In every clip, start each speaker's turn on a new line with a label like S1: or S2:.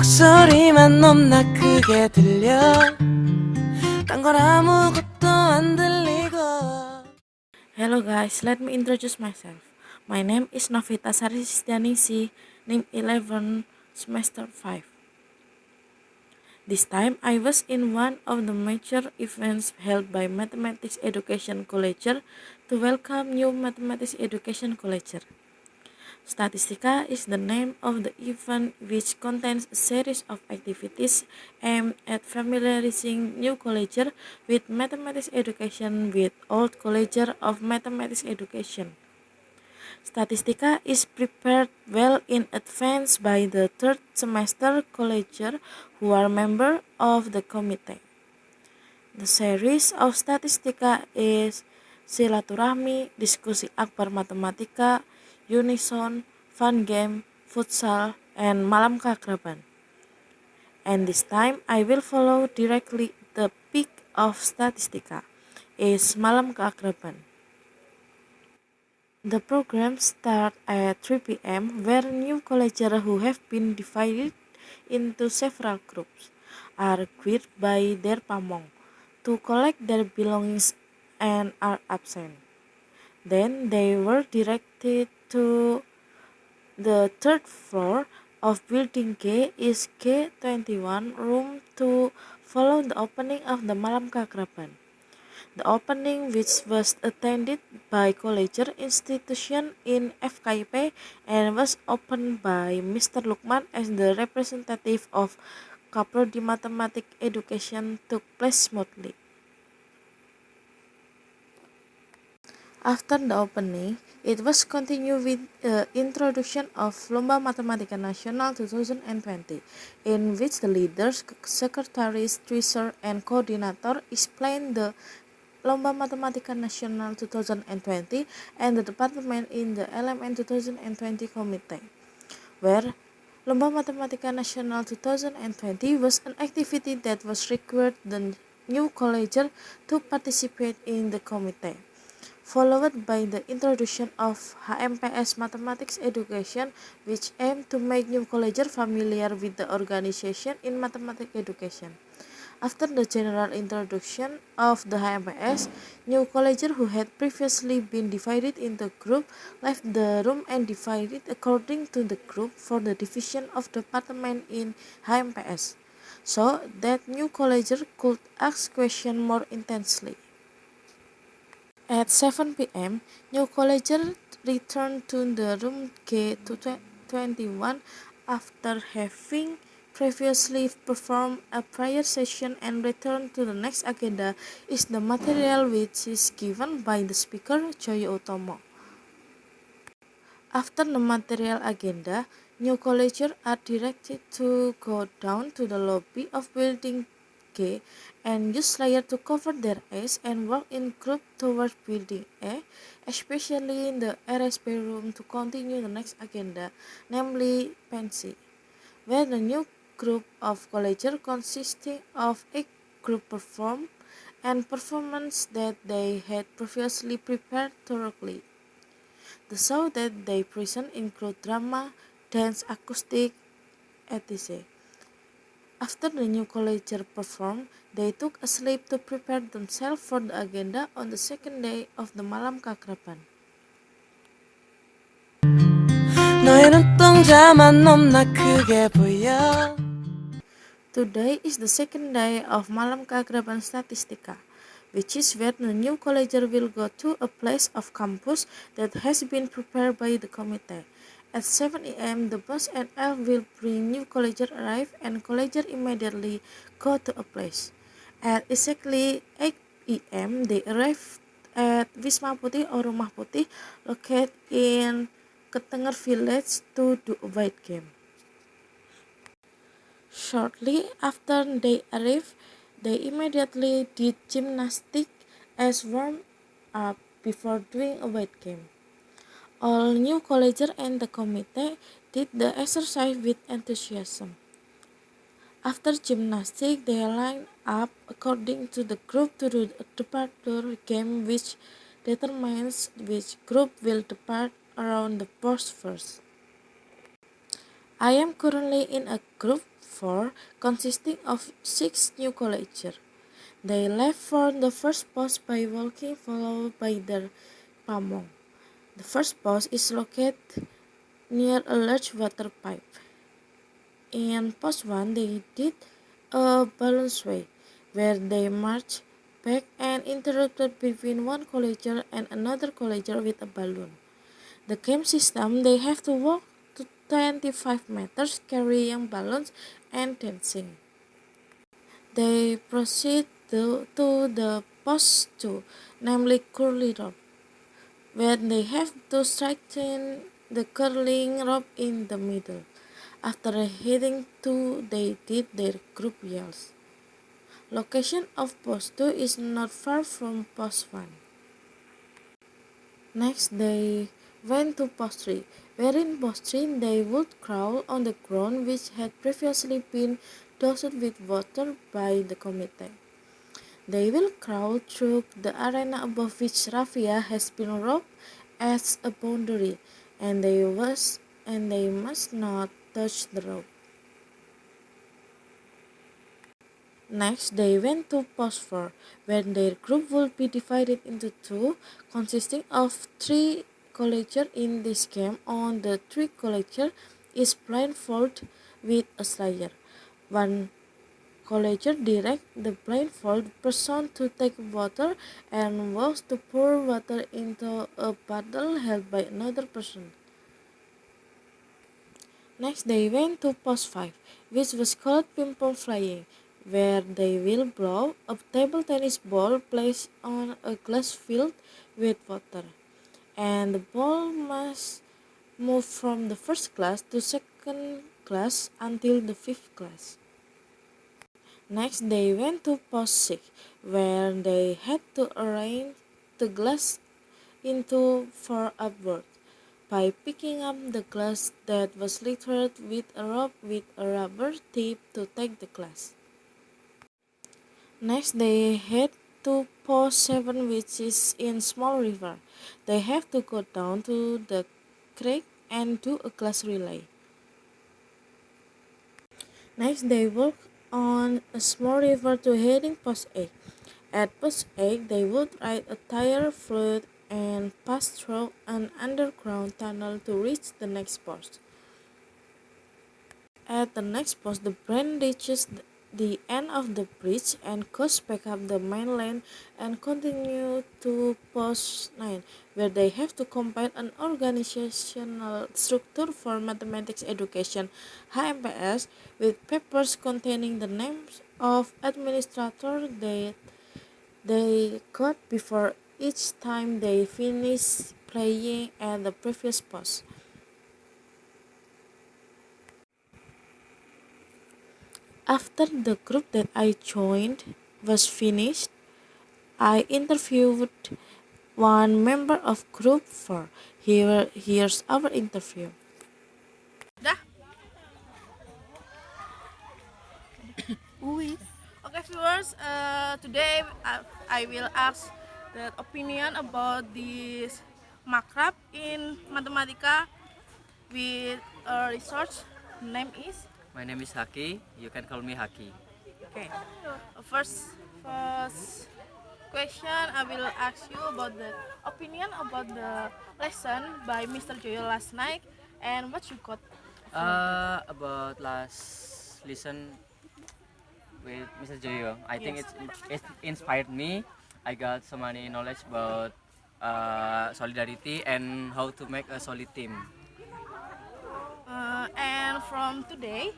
S1: 목소리만 너무나 크게 들려 딴 건 아무것도 안 들리고.
S2: Hello guys, let me introduce myself. My name is Novita Sarisdanisi, name 11, semester 5. This time I was in one of the major events held by Mathematics Education College to welcome new Mathematics Education College. Statistika is the name of the event, which contains a series of activities aimed at familiarizing new colleges with mathematics education with old colleges of mathematics education. Statistika is prepared well in advance by the third semester colleges who are members of the committee. The series of Statistika is Silaturahmi, Diskusi Akbar Matematika, Unison, Fun Game, Futsal, and Malam Keakraban. And this time I will follow directly the peak of Statistika is Malam Keakraban. The program starts at 3 p.m. where new colleges who have been divided into several groups are greeted by their pamong to collect their belongings and are absent. Then they were directed to the third floor of building K is K21 room to follow the opening of the Malam Keakraban. The opening, which was attended by college institution in FKIP and was opened by Mr. Lukman as the representative of Kaprodi Mathematics Education, took place smoothly. After the opening, it was continued with the introduction of Lomba Matematika Nasional 2020, in which the leaders, secretaries, treasurer, and coordinator explained the Lomba Matematika Nasional 2020 and the department in the LMN 2020 committee, where Lomba Matematika Nasional 2020 was an activity that was required the new college to participate in the committee, followed by the introduction of HMPS Mathematics Education, which aimed to make new colleges familiar with the organization in mathematics education. After the general introduction of the HMPS, new colleges who had previously been divided into groups left the room and divided according to the group for the division of department in HMPS, so that new colleges could ask questions more intensely. At 7 p.m., new colleges returned to the room K21 after having previously performed a prayer session, and returned to the next agenda is the material, which is given by the speaker Joyo Utomo. After the material agenda, new colleges are directed to go down to the lobby of building K and use layer to cover their eyes and work in group towards building A, especially in the RSP room, to continue the next agenda, namely Pensi, where the new group of colleges consisting of 8 group perform and performance that they had previously prepared thoroughly. The show that they present include drama, dance, acoustic, etc. After the new colleges performed, they took a sleep to prepare themselves for the agenda on the second day of the Malam Keakraban.
S1: 너의 눈동자만 너무나 크게 보여.
S2: Today is the second day of Malam Keakraban Statistika, which is where the new college will go to a place of campus that has been prepared by the committee. At 7 a.m., the bus and elf will bring new colleges arrive, and colleges immediately go to a place. At exactly 8 p.m., they arrive at Wisma Putih or Rumah Putih, located in Ketenger village, to do a white game. Shortly after they arrive, they immediately did gymnastics as warm-up before doing a weight game. All new colleges and the committee did the exercise with enthusiasm. After gymnastics, they lined up according to the group to do a departure game, which determines which group will depart around the post first. I am currently in a group 4, consisting of 6 new colleges. They left for the first post by walking, followed by their pamong. The first post is located near a large water pipe. In post 1, they did a balance way, where they marched back and interrupted between one colleger and another colleger with a balloon. The game system, they have to walk to 25 meters carrying balloons and dancing. They proceed to the post 2, namely curly rope, where they have to straighten the curling rope in the middle. After hitting 2, they did their group yells. Location of post 2 is not far from post 1. Next, they went to post 3, where in post 3 they would crawl on the ground which had previously been dosed with water by the committee. They will crawl through the arena above which raffia has been roped as a boundary, and they must not touch the rope. Next, they went to post 4, where their group would be divided into 2, consisting of 3 collectors. In this game, on the 3 collector is blindfolded with a slayer. One collector directs the blindfolded person to take water and vows to pour water into a bottle held by another person. Next, they went to post 5, which was called ping-pong flying, where they will blow a table tennis ball placed on a glass filled with water, and the ball must move from the first glass to second glass until the fifth glass. Next, they went to post 6, where they had to arrange the glass into 4 upward by picking up the glass that was littered with a rope with a rubber tip to take the glass. Next, they head to post 7, which is in small river. They have to go down to the creek and do a glass relay. Next, they walk on a small river to heading post 8. At post 8, they would ride a tire float and pass through an underground tunnel to reach the next post. At the next post, the brain reaches the end of the bridge and goes back up the main lane and continue to post 9, where they have to compile an organizational structure for mathematics education (HMPS) with papers containing the names of administrators that they got before each time they finish playing at the previous post. After the group that I joined was finished, I interviewed one member of group 4. Here's our interview.
S3: Dah? Uis. Okay, viewers. Today I will ask the opinion about this makrab in Mathematica with a research. Name is.
S4: My name is Haki. You can call me Haki.
S3: Okay. First question I will ask you about the opinion about the lesson by Mr. Joyo last night and what you got.
S4: About last listen with Mr. Joyo, I think
S3: Yes.
S4: it inspired me. I got so many knowledge about solidarity and how to make a solid team.
S3: And from today,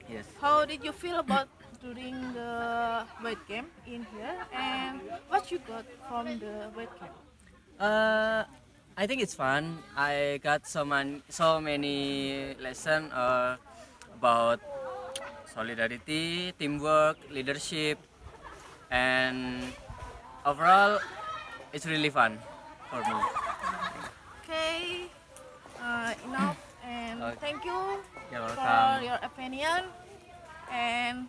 S4: Yes.
S3: how did you feel about during the weight game in here and what you got from the weight game?
S4: I think it's fun. I got so many lesson about solidarity, teamwork, leadership, and overall, it's really fun for me.
S3: Okay, enough and
S4: Okay.
S3: thank you
S4: You're
S3: for
S4: welcome.
S3: your opinion and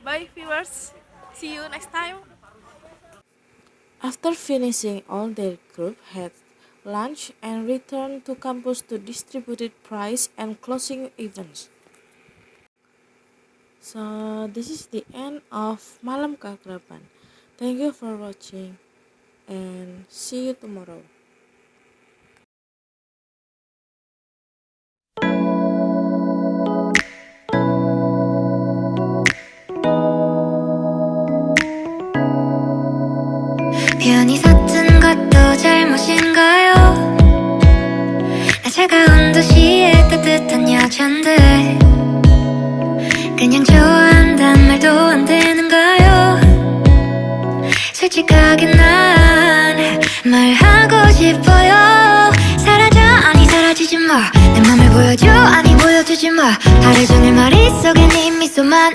S3: bye viewers. See you next time.
S2: After finishing all, their group had lunch and returned to campus to distribute prize and closing events. So this is the end of Malam Keakraban. Thank you for watching and see you tomorrow.
S5: 편히 섰은 것도 잘못인가요? 나 차가운 도시의 따뜻한 여잔데 그냥 좋아한단 말도 안 되는가요? 솔직하게 난 말하고 싶어요. 사라져 아니 사라지지 마. 내 맘을 보여줘 아니 보여주지 마. 하루 종일 머릿속에 네 미소만